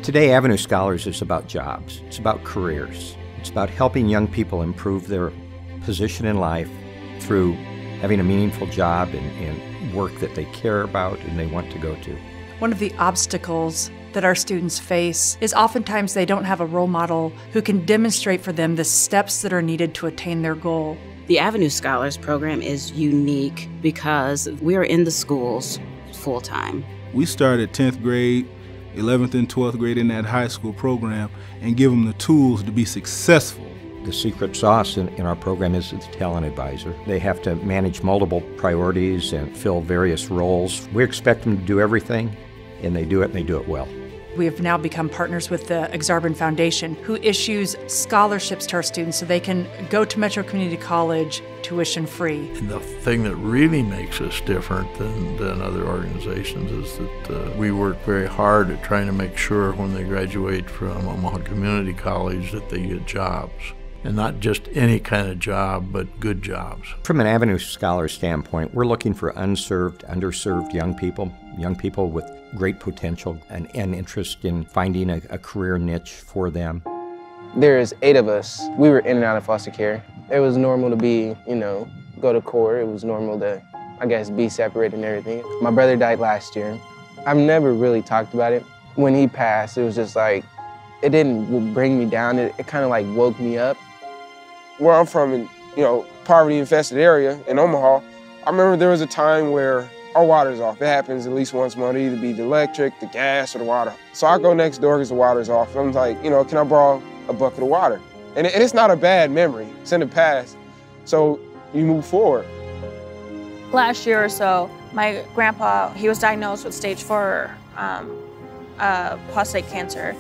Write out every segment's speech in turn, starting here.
Today, Avenue Scholars is about jobs. It's about careers. It's about helping young people improve their position in life through having a meaningful job and work that they care about and they want to go to. One of the obstacles that our students face is oftentimes they don't have a role model who can demonstrate for them the steps that are needed to attain their goal. The Avenue Scholars program is unique because we're in the schools full-time. We started 10th grade, 11th and 12th grade in that high school program and give them the tools to be successful. The secret sauce in our program is the talent advisor. They have to manage multiple priorities and fill various roles. We expect them to do everything, and they do it well. We have now become partners with the Exarban Foundation, who issues scholarships to our students so they can go to Metro Community College tuition free. And the thing that really makes us different than other organizations is that we work very hard at trying to make sure when they graduate from Omaha Community College that they get jobs. And not just any kind of job, but good jobs. From an Avenue Scholar standpoint, we're looking for unserved, underserved young people with great potential and interest in finding a career niche for them. There's 8 of us. We were in and out of foster care. It was normal to be, go to court. It was normal to, be separated and everything. My brother died last year. I've never really talked about it. When he passed, it was just like, it didn't bring me down. It kind of woke me up. Where I'm from, in poverty-infested area in Omaha, I remember there was a time where our water's off. It happens at least once a month, either be the electric, the gas, or the water. So I go next door because the water's off. I'm like, can I borrow a bucket of water? And it's not a bad memory. It's in the past. So you move forward. Last year or so, my grandpa, he was diagnosed with stage 4 prostate cancer.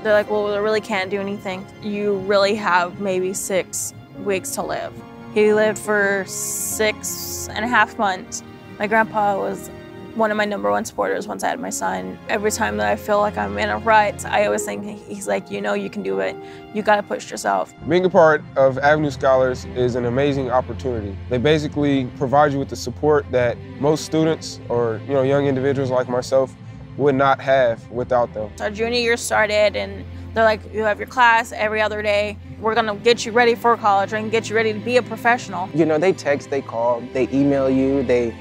They're like, well, we really can't do anything. You really have maybe 6 weeks to live. He lived for 6.5 months. My grandpa was one of my #1 supporters once I had my son. Every time that I feel like I'm in a rut, I always think, he's like, you can do it. You gotta push yourself. Being a part of Avenue Scholars is an amazing opportunity. They basically provide you with the support that most students or young individuals like myself would not have without them. Our junior year started and they're like, you have your class every other day. We're gonna get you ready for college and get you ready to be a professional. They text, they call, they email you, they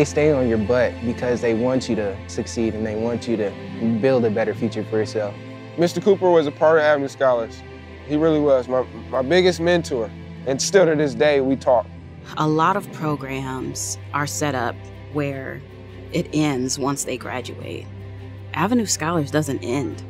stay on your butt because they want you to succeed and they want you to build a better future for yourself. Mr. Cooper was a part of Avenue Scholars. He really was my biggest mentor, and still to this day we talk. A lot of programs are set up where it ends once they graduate. Avenue Scholars doesn't end.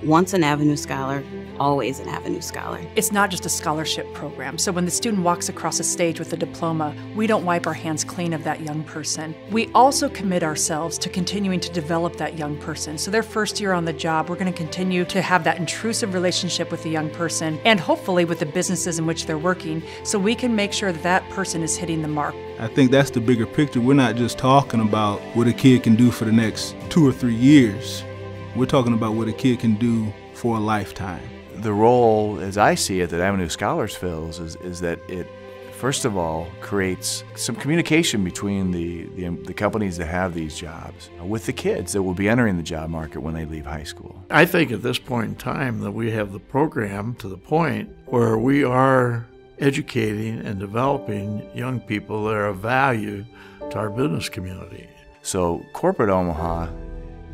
Once an Avenue Scholar, always an Avenue Scholar. It's not just a scholarship program. So when the student walks across a stage with a diploma, we don't wipe our hands clean of that young person. We also commit ourselves to continuing to develop that young person. So their first year on the job, we're going to continue to have that intrusive relationship with the young person and hopefully with the businesses in which they're working so we can make sure that that person is hitting the mark. I think that's the bigger picture. We're not just talking about what a kid can do for the next 2 or 3 years. We're talking about what a kid can do for a lifetime. The role, as I see it, that Avenue Scholars fills is that it, first of all, creates some communication between the companies that have these jobs with the kids that will be entering the job market when they leave high school. I think at this point in time that we have the program to the point where we are educating and developing young people that are of value to our business community. So corporate Omaha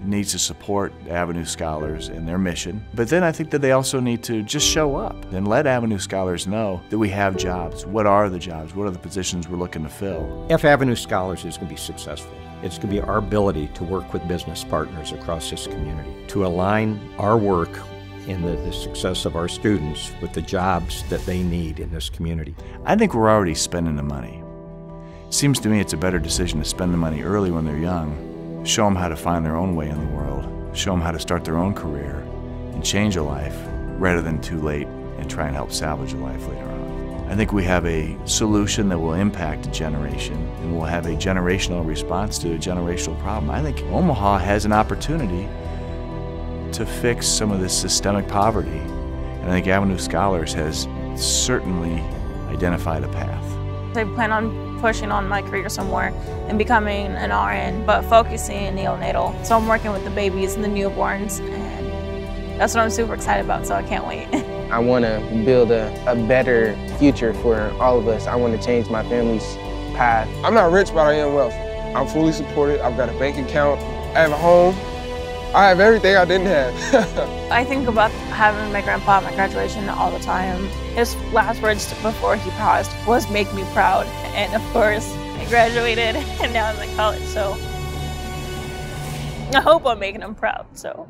needs to support Avenue Scholars and their mission, but then I think that they also need to just show up and let Avenue Scholars know that we have jobs. What are the jobs? What are the positions we're looking to fill? If Avenue Scholars is going to be successful, it's going to be our ability to work with business partners across this community, to align our work in the success of our students with the jobs that they need in this community. I think we're already spending the money. It seems to me it's a better decision to spend the money early when they're young, show them how to find their own way in the world, show them how to start their own career and change a life rather than too late and try and help salvage a life later on. I think we have a solution that will impact a generation and will have a generational response to a generational problem. I think Omaha has an opportunity to fix some of this systemic poverty, and I think Avenue Scholars has certainly identified a path. I plan on pushing on my career somewhere and becoming an RN, but focusing in neonatal. So I'm working with the babies and the newborns and That's what I'm super excited about, so I can't wait. I want to build a better future for all of us. I want to change my family's path. I'm not rich, but I am wealthy. I'm fully supported. I've got a bank account. I have a home. I have everything I didn't have. I think about having my grandpa at my graduation all the time. His last words before he passed was "make me proud." And of course, I graduated and now I'm in college, so I hope I'm making him proud, so.